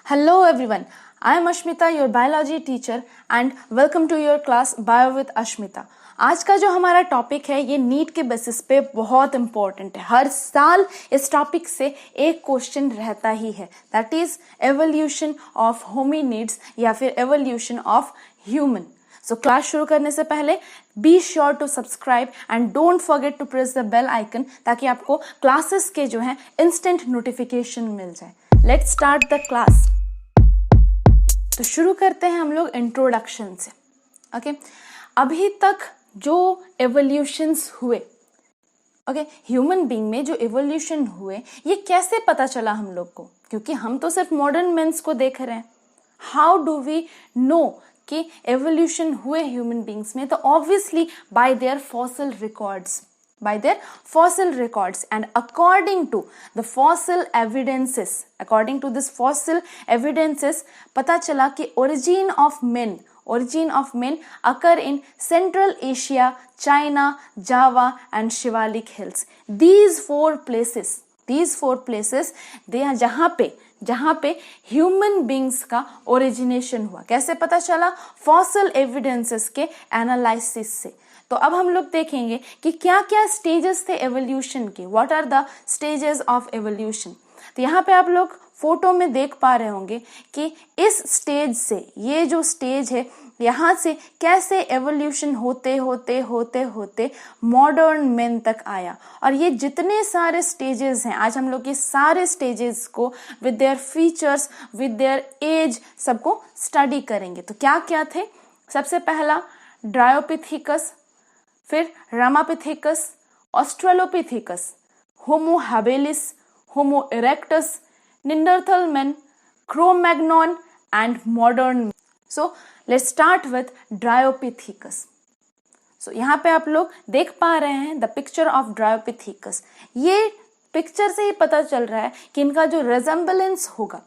Hello everyone, I am Ashmita, your biology teacher and welcome to your class Bio with Ashmita. आज का जो हमारा topic है ये नीट के बेसिस पे बहुत इम्पोर्टेंट है. हर साल इस टॉपिक से एक क्वेश्चन रहता ही है, that is evolution of hominids या फिर evolution of human. So class शुरू करने से पहले be sure to subscribe and don't forget to press the bell icon ताकि आपको क्लासेस के जो है इंस्टेंट नोटिफिकेशन मिल जाए. Let's start the class. तो शुरू करते हैं हम लोग इंट्रोडक्शन से. ओके, अभी तक जो एवोल्यूशंस हुए, ओके, ह्यूमन बीइंग में जो एवोल्यूशन हुए ये कैसे पता चला हम लोग को, क्योंकि हम तो सिर्फ मॉडर्न मेंस को देख रहे हैं. हाउ डू वी नो कि एवोल्यूशन हुए ह्यूमन बीइंग्स में? तो obviously bye there fossil records, by their fossil records, and according to this fossil evidences पता चला कि origin of men occur in Central Asia, China, Java and Shivalik Hills. These four places they are जहाँ पे human beings का origination हुआ. कैसे पता चला? फॉसिल एविडेंसेस के एनालिसिस से. तो अब हम लोग देखेंगे कि क्या क्या स्टेजेस थे एवोल्यूशन के. What are the stages of evolution? तो यहाँ पे आप लोग फोटो में देख पा रहे होंगे कि इस स्टेज से, ये जो स्टेज है, यहाँ से कैसे एवोल्यूशन होते होते मॉडर्न मेन तक आया. और ये जितने सारे स्टेजेस हैं, आज हम लोग ये सारे स्टेजेस को with their features, with their age, सबको स्टडी करेंगे. तो क्या क्या थे? सबसे पहला ड्रायोपिथेकस, फिर Ramapithecus, Australopithecus, Homo habilis, Homo erectus, Neanderthal man, Cro Magnon and modern. So let's start with Dryopithecus. So यहाँ पे आप लोग देख पा रहे हैं द पिक्चर ऑफ ड्रायोपिथेकस. ये पिक्चर से ही पता चल रहा है कि इनका जो रेजेंबलेंस होगा,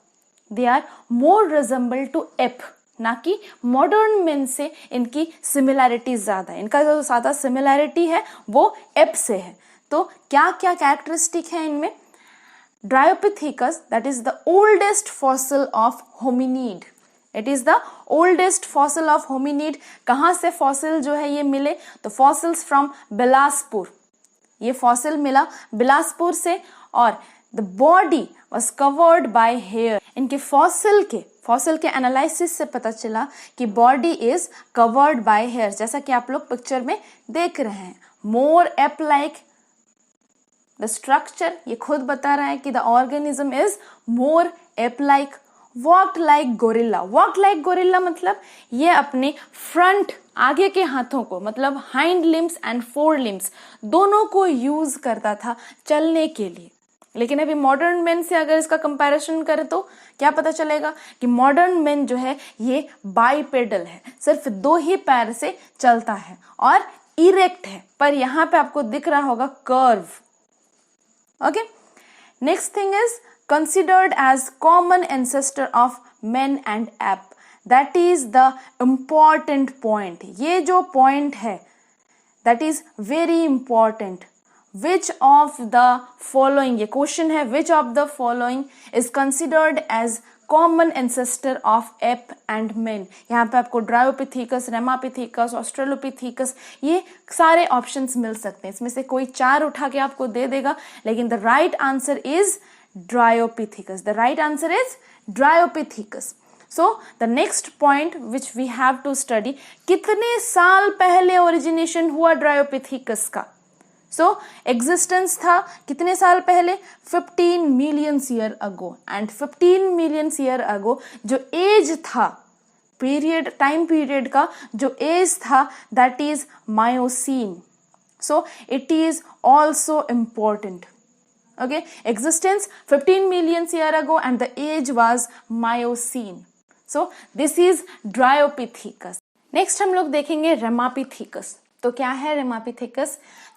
they are more resemble to ape, ना कि मॉडर्न मेन से इनकी सिमिलैरिटी ज्यादा है. इनका जो ज्यादा सिमिलैरिटी है वो एप से है. तो क्या क्या कैरेक्टरिस्टिक है इनमें? Dryopithecus, that is the oldest fossil of hominid. It is the oldest fossil of hominid. कहाँ से फॉसिल जो है ये मिले? तो फॉसिल्स फ्रॉम बिलासपुर. ये फॉसिल मिला बिलासपुर से. और the body was covered by hair. इनके फॉसिल के एनालिसिस से पता चला कि body is covered by hair, जैसा कि आप लोग पिक्चर में देख रहे हैं. More ape like the structure, ये खुद बता रहा है कि the organism is more ape like. Walked like gorilla. Walked like gorilla मतलब ये अपने फ्रंट, आगे के हाथों को, मतलब hind limbs and fore limbs दोनों को यूज करता था चलने के लिए. लेकिन अभी मॉडर्न मेन से अगर इसका कंपैरिजन करें तो क्या पता चलेगा कि मॉडर्न मेन जो है ये बाइपेडल है, सिर्फ दो ही पैर से चलता है और इरेक्ट है. पर यहाँ पे आपको दिख रहा होगा curve. Okay, next thing is considered as common ancestor of men and ape. That is the important point. ये जो point है, that is very important. Which of the following, ये question है, which of the following is considered as common ancestor of ape and men? यहाँ पे आपको Dryopithecus, Ramapithecus, Australopithecus, ये सारे ऑप्शंस मिल सकते हैं. इसमें से कोई चार उठा के आपको दे देगा, लेकिन the right answer is Dryopithecus. The right answer is Dryopithecus. So the next point which we have to study, कितने साल पहले ओरिजिनेशन हुआ ड्रायोपिथेकस का? So existence था कितने साल पहले? 15 million year ago. And 15 million year ago जो एज था, पीरियड, टाइम पीरियड का जो एज था, that is Miocene. So it is also important. Okay, existence 15 million year ago and the age was Miocene. So this is Dryopithecus. Next हम लोग देखेंगे Ramapithecus. तो क्या है Ramapithecus?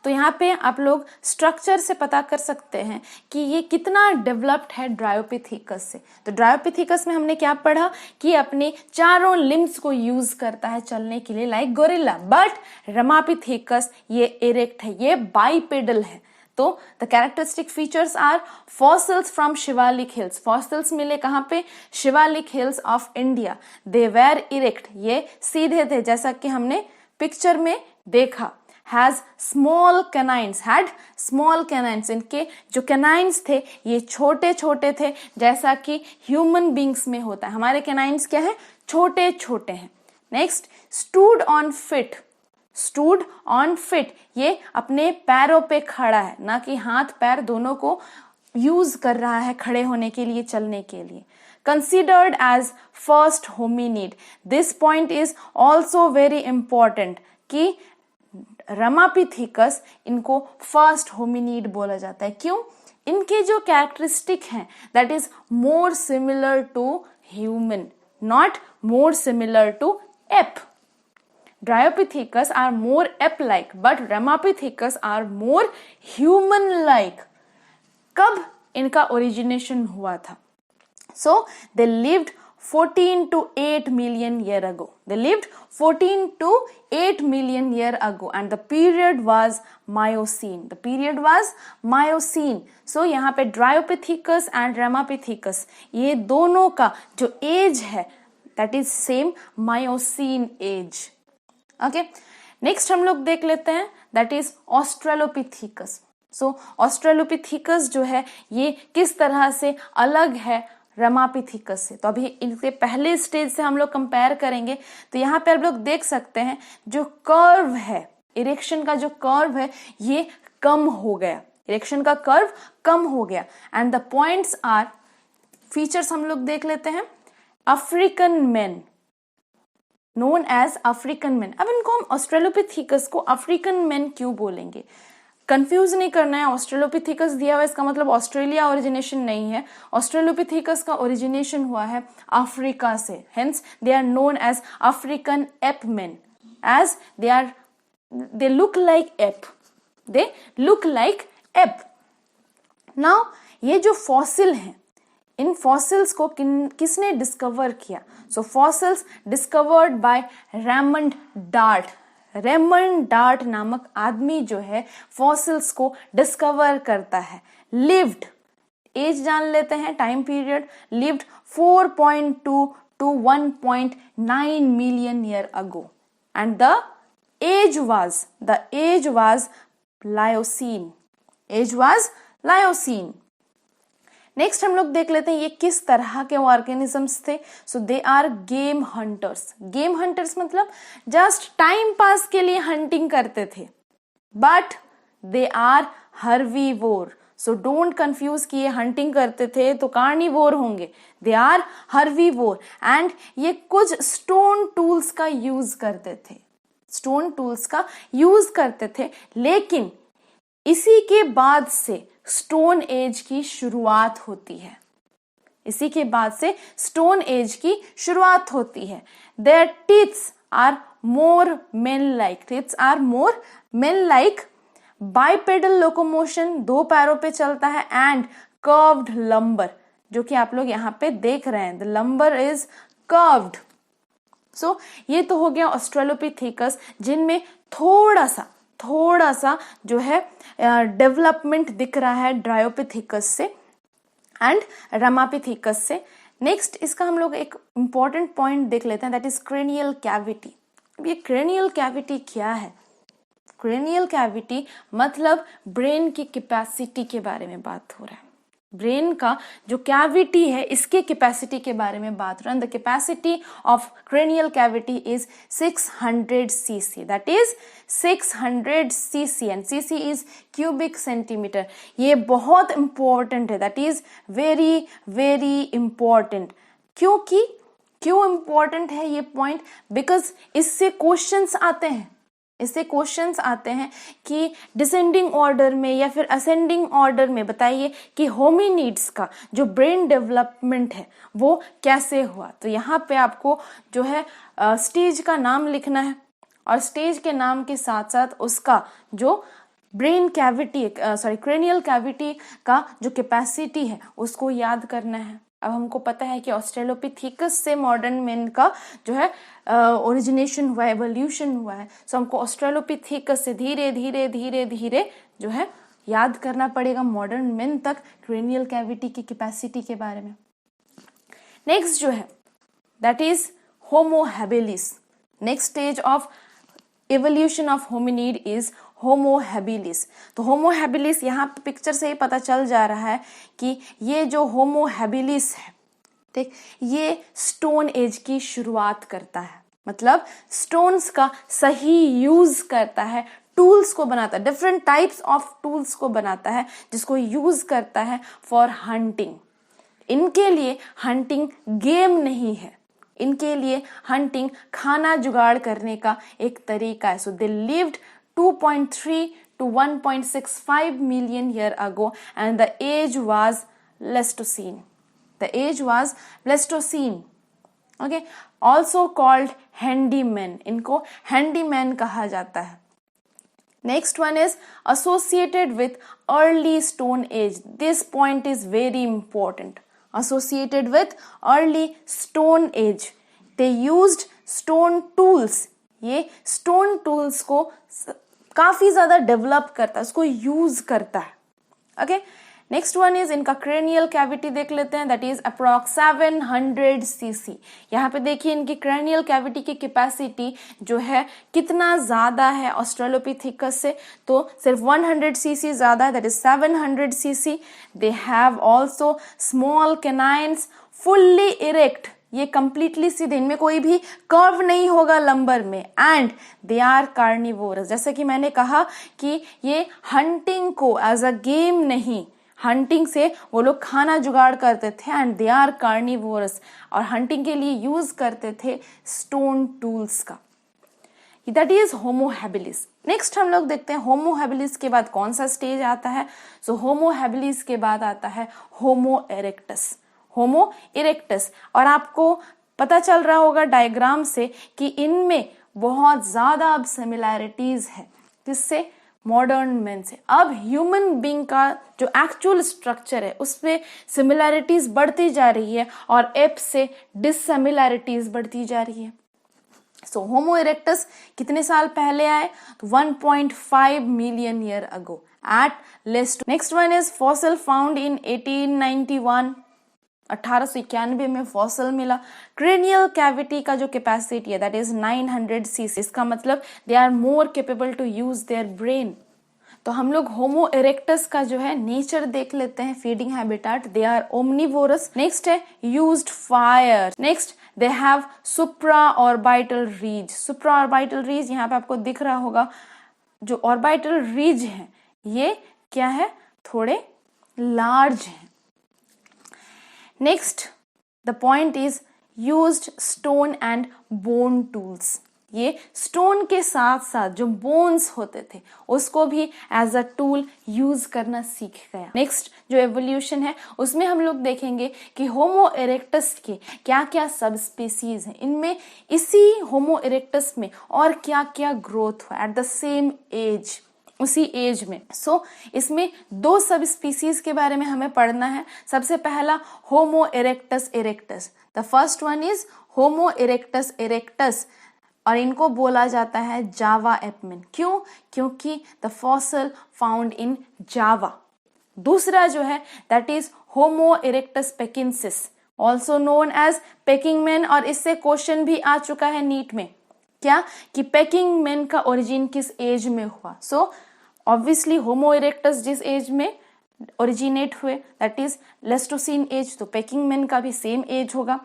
तो यहाँ पे आप लोग स्ट्रक्चर से पता कर सकते हैं कि ये कितना डेवलप्ड है ड्रायोपिथेकस से. तो ड्रायोपिथेकस में हमने क्या पढ़ा कि अपने चारों लिम्स को यूज करता है चलने के लिए, लाइक गोरिल्ला. बट Ramapithecus ये इरेक्ट है, ये बाइपेडल है. तो the characteristic features are fossils from Shivalik hills, fossils मिले कहाँ पे, Shivalik hills of India, they were erect, ये सीधे थे जैसा कि हमने पिक्चर में देखा, has small canines, had small canines, इनके जो कैनाइन्स थे ये छोटे छोटे थे जैसा कि ह्यूमन बींग्स में होता है, हमारे कैनाइन्स क्या है, छोटे छोटे हैं। Next, stood on fit, stood on fit, ये अपने पैरों पे खड़ा है, ना कि हाथ पैर दोनों को यूज कर रहा है खड़े होने के लिए, चलने के लिए। Considered as first hominid, this point is also very important कि रमापिथिकस इनको फर्स्ट होमिनिड बोला जाता है, क्यों, इनके जो कैरेक्टरिस्टिक हैं that is more similar to human, not more similar to ape. Dryopithecus are more ape-like, but Ramapithecus are more human-like. कब इनका ओरिजिनेशन हुआ था? So they lived 14 to 8 million year ago. They lived 14 to 8 million year ago, and the period was Miocene. The period was Miocene. So यहाँ पे Dryopithecus and Ramapithecus ये दोनों का जो एज है that is same Miocene age. Okay, next हम लोग देख लेते हैं that is Australopithecus. So Australopithecus जो है ये किस तरह से अलग है रमापिथिकस से, तो अभी इनके पहले स्टेज से हम लोग कंपेयर करेंगे तो यहाँ पे आप लोग देख सकते हैं जो कर्व है, इरेक्शन का जो कर्व है ये कम हो गया, इरेक्शन का कर्व कम हो गया, and the points are, features हम लोग देख लेते हैं। African man, known as African man, अब इनको हम ऑस्ट्रेलोपिथेकस को अफ्रीकन मैन क्यों बोलेंगे, कंफ्यूज नहीं करना है, ऑस्ट्रेलोपिथेकस दिया हुआ इसका मतलब ऑस्ट्रेलिया ओरिजिनेशन नहीं है, ऑस्ट्रेलोपिथेकस का ओरिजिनेशन हुआ है अफ्रीका से, hence they are known as African ape man, as they look like ape, they look like ape. Now ये जो फॉसिल हैं, इन फॉसिल्स को किसने डिस्कवर किया? So fossils discovered by Raymond Dart, Raymond Dart नामक आदमी जो है फॉसिल्स को डिस्कवर करता है। लिव्ड, एज जान लेते हैं, time period, lived 4.2 to 1.9 million year ago, and the age was Liocene, age was Liocene। Next हम लोग देख लेते हैं ये किस तरह के ऑर्गेनिजम्स थे। So they are game hunters, game hunters मतलब जस्ट टाइम पास के लिए हंटिंग करते थे, but they are herbivore. So don't confuse कि ये हंटिंग करते थे तो कार्निवोर होंगे, दे आर हर्बीवोर। एंड ये कुछ स्टोन टूल्स का यूज करते थे, स्टोन टूल्स का यूज करते थे, लेकिन इसी के बाद से स्टोन एज की शुरुआत होती है, इसी के बाद से स्टोन एज की शुरुआत होती है। Their teeths are more man like, teeths are more man like, bipedal locomotion, दो पैरों पे चलता है, एंड कर्व्ड लंबर, जो कि आप लोग यहाँ पे देख रहे हैं, द लंबर इज कर्व्ड। सो ये तो हो गया ऑस्ट्रेलोपिथेकस, जिनमें थोड़ा सा जो है डेवलपमेंट दिख रहा है ड्रायोपिथेकस से एंड रमापिथिकस से। नेक्स्ट इसका हम लोग एक इंपॉर्टेंट पॉइंट देख लेते हैं, दैट इज क्रेनियल कैविटी। अब ये क्रेनियल कैविटी क्या है? क्रेनियल कैविटी मतलब ब्रेन की कैपेसिटी के बारे में बात हो रहा है, ब्रेन का जो कैविटी है इसके कैपेसिटी के बारे में बात हो रहा है। The capacity of cranial cavity is 600 cc, that is 600 cc, and cc is cubic centimetre. ये बहुत इंपॉर्टेंट है, that is very very important. क्यों इंपॉर्टेंट है ये पॉइंट? बिकॉज इससे क्वेश्चंस आते हैं कि डिसेंडिंग ऑर्डर में या फिर असेंडिंग ऑर्डर में बताइए कि होमिनिड्स का जो ब्रेन डेवलपमेंट है वो कैसे हुआ। तो यहाँ पे आपको जो है स्टेज का नाम लिखना है, और स्टेज के नाम के साथ साथ उसका जो ब्रेन कैविटी क्रेनियल कैविटी का जो कैपेसिटी है उसको याद करना है। अब हमको पता है कि ऑस्ट्रेलोपिथेकस से मॉडर्न मैन का जो है ओरिजिनेशन हुआ है, एवोल्यूशन हुआ है। सो हमको ऑस्ट्रेलोपिथेकस से धीरे धीरे जो है याद करना पड़ेगा मॉडर्न मेन तक क्रेनियल कैविटी की कैपेसिटी के बारे में। नेक्स्ट जो है that is Homo habilis. Next stage of evolution of hominid is Homo habilis. तो होमो हैबिलिस यहाँ पे पिक्चर से ही पता चल जा रहा है कि ये जो होमो हैबिलिस है, ठीक, ये स्टोन एज की शुरुआत करता है, मतलब स्टोन्स का सही यूज करता है, टूल्स को बनाता है, डिफरेंट टाइप्स ऑफ टूल्स को बनाता है जिसको यूज करता है फॉर हंटिंग। इनके लिए हंटिंग गेम नहीं है, इनके लिए हंटिंग खाना जुगाड़ करने का एक तरीका है। सो they lived 2.3 to 1.65 million year ago and the age was Pleistocene. The age was Pleistocene. Okay, also called handyman. इनको handyman कहा जाता है। Next one is associated with early stone age. This point is very important. Associated with early stone age. They used stone tools. ये stone tools को काफी ज्यादा develop करता है, उसको यूज करता है। ओके, नेक्स्ट वन इज इनका क्रेनियल कैविटी देख लेते हैं, दैट इज अप्रॉक्स 700 सीसी। यहाँ पे देखिए इनकी क्रेनियल कैविटी की कैपेसिटी जो है कितना ज्यादा है ऑस्ट्रेलोपिथेकस से, तो सिर्फ 100 सीसी ज्यादा है, that is 700 cc. They have also small canines, fully erect, ये कंप्लीटली सीधे, इनमें कोई भी कर्व नहीं होगा लंबर में, एंड दे आर कार्निवोरस। जैसे कि मैंने कहा कि ये हंटिंग को एज अ गेम नहीं, हंटिंग से वो लोग खाना जुगाड़ करते थे, एंड दे आर कार्निवोरस, और हंटिंग के लिए यूज करते थे स्टोन टूल्स का। That is Homo habilis. Next हम लोग देखते हैं होमो हैबिलिस के बाद कौन सा स्टेज आता है। सो होमो हैबिलिस के बाद आता है होमो इरेक्टस। होमो इरेक्टस, और आपको पता चल रहा होगा डायग्राम से कि इनमें बहुत ज्यादा अब सिमिलैरिटीज है, किससे, मॉडर्न मैन से। अब ह्यूमन बीइंग का जो एक्चुअल स्ट्रक्चर है उसमें सिमिलैरिटीज बढ़ती जा रही है और एप से डिससिमिलैरिटीज बढ़ती जा रही है। सो होमो इरेक्टस कितने साल पहले आए, तो 1.5 million year ago at least. Next one is fossil found in 1891, 1891 में फॉसिल मिला। क्रेनियल कैविटी का जो कैपेसिटी है दैट इज 900 सीसी। इसका मतलब they are more capable to use their brain. तो हम लोग होमो इरेक्टस का जो है नेचर देख लेते हैं, feeding habitat, they are omnivorous. Next है used fire. Next they have supra orbital ridge. Supra orbital ridge यहाँ पे आपको दिख रहा होगा, जो ऑर्बिटल रीज है ये क्या है, थोड़े लार्ज है। Next, the point is used stone and bone tools. ये स्टोन के साथ साथ जो बोन्स होते थे उसको भी एज अ टूल यूज करना सीख गया। नेक्स्ट जो एवोल्यूशन है उसमें हम लोग देखेंगे कि होमो इरेक्टस के क्या क्या सब स्पीसीज हैं, इनमें इसी होमो इरेक्टस में और क्या क्या ग्रोथ हुआ एट द सेम एज, उसी एज में। सो इसमें दो सब स्पीसीज के बारे में हमें पढ़ना है। सबसे पहला Homo erectus erectus, the first one is Homo erectus erectus, और इनको बोला जाता है जावा एपमेन। क्यों? क्योंकि the fossil found in Java. दूसरा जो है that is Homo erectus pekinensis, also known as Peking man, और इससे क्वेश्चन भी आ चुका है नीट में, क्या कि पेकिंग मैन का ओरिजिन किस एज में हुआ। सो ऑब्वियसली होमो इरेक्टस जिस एज में ओरिजिनेट हुए दैट इज प्लेस्टोसीन एज, तो पेकिंग मैन का भी सेम एज होगा।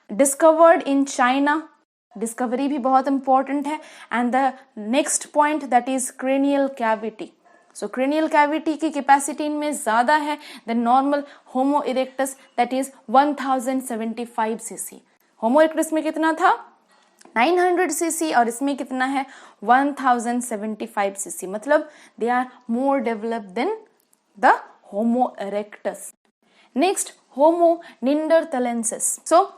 डिस्कवर्ड इन चाइना, डिस्कवरी भी बहुत इंपॉर्टेंट है। And the next point that is cranial cavity. So cranial cavity की कैपेसिटी इनमें ज्यादा है than normal homo erectus, that is 1075 cc. Homo erectus में कितना था, 900 सीसी, और इसमें कितना है 1075 सीसी, मतलब they are more developed than the Homo erectus. Next Homo neanderthalensis, so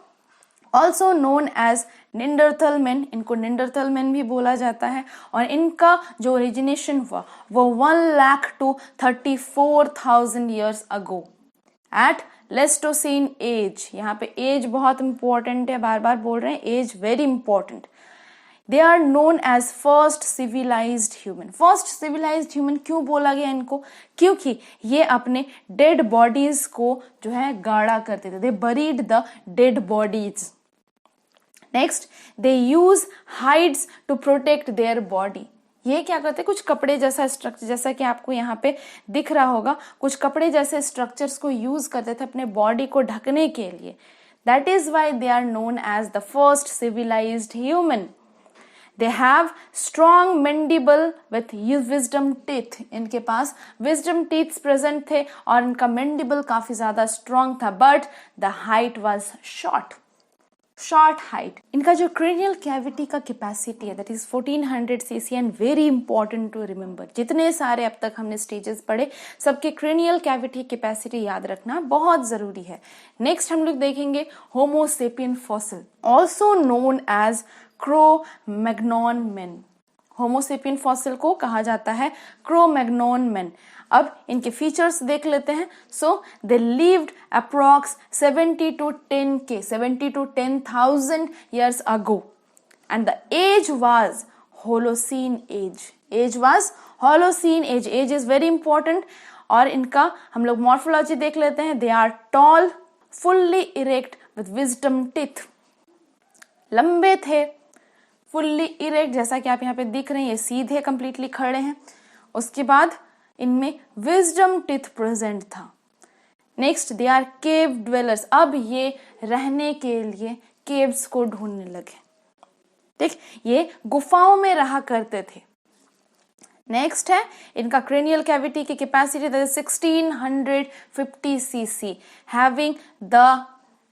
also known as Neanderthal man, इनको निंडरथल मैन भी बोला जाता है, और इनका जो ओरिजिनेशन हुआ वो 1 lakh to 34,000 years ago at Pleistocene age. यहाँ पे एज बहुत इंपॉर्टेंट है, बार बार बोल रहे हैं as very important. They are known as first civilized human. First civilized human क्यों बोला गया इनको? क्योंकि ये अपने डेड बॉडीज को जो है गाड़ा करते थे। They buried the dead bodies. Next, they use hides to protect their body. ये क्या करते, कुछ कपड़े जैसा स्ट्रक्चर, जैसा कि आपको यहाँ पे दिख रहा होगा, कुछ कपड़े जैसे स्ट्रक्चर्स को यूज करते थे अपने बॉडी को ढकने के लिए। That is why they are known as the first civilized human. They have strong mandible with wisdom teeth. इनके पास विजडम टीथ प्रेजेंट थे और इनका मैंडिबल काफी ज्यादा स्ट्रॉन्ग था, but the height was short height. इनका जो क्रेनियल कैविटी का कैपेसिटी है that is 1400 cc and very important to remember. जितने सारे अब तक हमने स्टेजेस पढ़े, सबके क्रेनियल कैविटी कैपेसिटी याद रखना बहुत जरूरी है। नेक्स्ट हम लोग देखेंगे Homo sapien fossil, also known as Cro Magnon man. Homo sapien fossil को कहा जाता है क्रो-मैग्नॉन मैन। अब इनके फीचर्स देख लेते हैं। सो they lived approx 70 to 10,000 years ago and the age was Holocene age. Age was Holocene age. Age is very important. और इनका हम लोग मॉर्फोलॉजी देख लेते हैं। They are tall, fully erect with wisdom teeth. लंबे थे, फुल्ली इरेक्ट, जैसा कि आप यहाँ पे दिख रहे हैं, ये सीधे कंप्लीटली खड़े हैं। उसके बाद इनमें विजडम टीथ प्रेजेंट था। Next, they are cave dwellers. अब ये रहने के लिए केव्स को ढूंढने लगे। ठीक, ये गुफाओं में रहा करते थे। नेक्स्ट है इनका क्रेनियल कैविटी की capacity 1650 cc, having the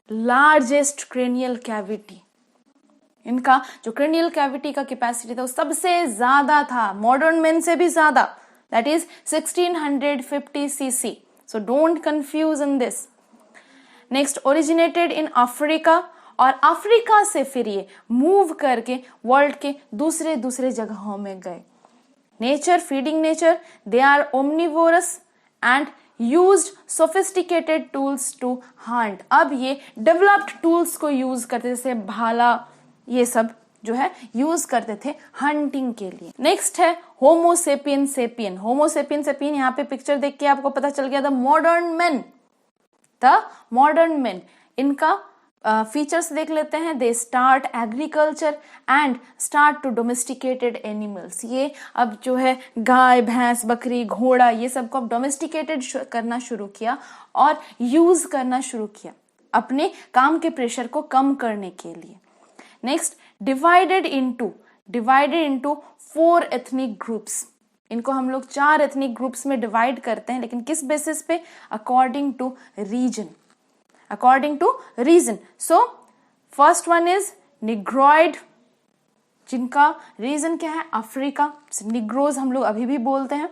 largest cranial cavity. इनका जो क्रेनियल कैविटी का कैपेसिटी था वो सबसे ज्यादा था, मॉडर्न मैन से भी ज्यादा। That is 1650 cc. So don't confuse in this. Next, originated in Africa, और अफ्रीका से फिर ये मूव करके वर्ल्ड के दूसरे जगहों में गए। Nature, feeding nature, they are omnivorous and used sophisticated tools to hunt. अब ये डेवलप्ड टूल्स को यूज करते, जैसे भाला, ये सब जो है यूज करते थे हंटिंग के लिए। नेक्स्ट है homo sapien sapien. Homo sapien sapien, यहाँ पे पिक्चर देख के आपको पता चल गया, द मॉडर्न मैन। इनका फीचर्स देख लेते हैं। They start agriculture and start to domesticated animals. ये अब जो है गाय, भैंस, बकरी, घोड़ा, ये सबको अब डोमेस्टिकेटेड करना शुरू किया और यूज करना शुरू किया अपने काम के प्रेशर को कम करने के लिए। Next, divided into 4 ethnic groups. इनको हम लोग 4 एथनिक ग्रुप्स में डिवाइड करते हैं, लेकिन किस बेसिस पे? According to region. So first one is negroid, जिनका रीजन क्या है? अफ्रीका। निग्रोज हम लोग अभी भी बोलते हैं।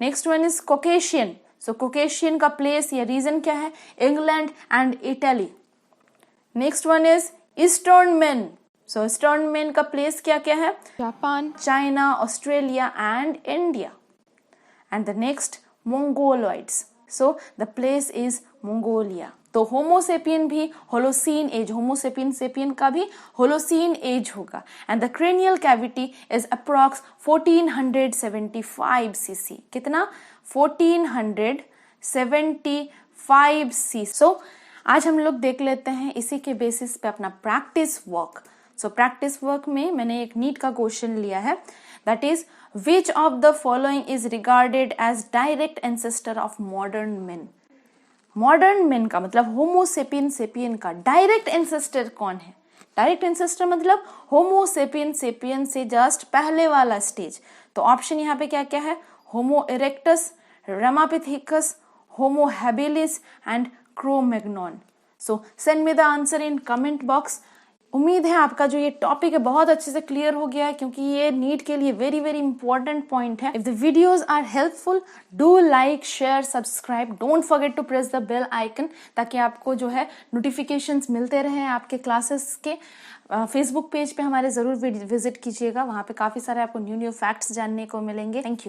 Next one is Caucasian. So Caucasian का प्लेस या रीजन क्या है? England and Italy. Next one is eastern man. So eastern man का प्लेस क्या क्या है? Japan, China, Australia and India. And the next, Mongoloids. So the place is Mongolia. तो Homo sapien भी होलोसीन एज, होमोसेपियन का भी होलोसीन एज होगा। And the cranial cavity is approx 1475 cc। कितना? 1475 cc। सो आज हम लोग देख लेते हैं इसी के बेसिस पे अपना practice work. So practice work में मैंने एक नीट का क्वेश्चन लिया है, that is which of the following is regarded as direct ancestor of modern man. Modern man का मतलब होमोसेपियन सेपियन का डायरेक्ट एंसेस्टर कौन है? डायरेक्ट एंसेस्टर मतलब होमोसेपियन सेपियन से जस्ट पहले वाला स्टेज। तो ऑप्शन यहाँ पे क्या क्या है? Homo erectus, Ramapithecus, Homo habilis and Cro Magnon. So send me the answer in comment box. उम्मीद है आपका जो ये टॉपिक है बहुत अच्छे से क्लियर हो गया है, क्योंकि ये नीट के लिए वेरी वेरी इंपॉर्टेंट पॉइंट है। If the videos are helpful, do like, share, subscribe, don't forget to press the bell icon, ताकि आपको जो है नोटिफिकेशंस मिलते रहे आपके क्लासेस के। फेसबुक पेज पे हमारे जरूर विजिट कीजिएगा, वहां पे काफी सारे आपको न्यू फैक्ट्स जानने को मिलेंगे। Thank you.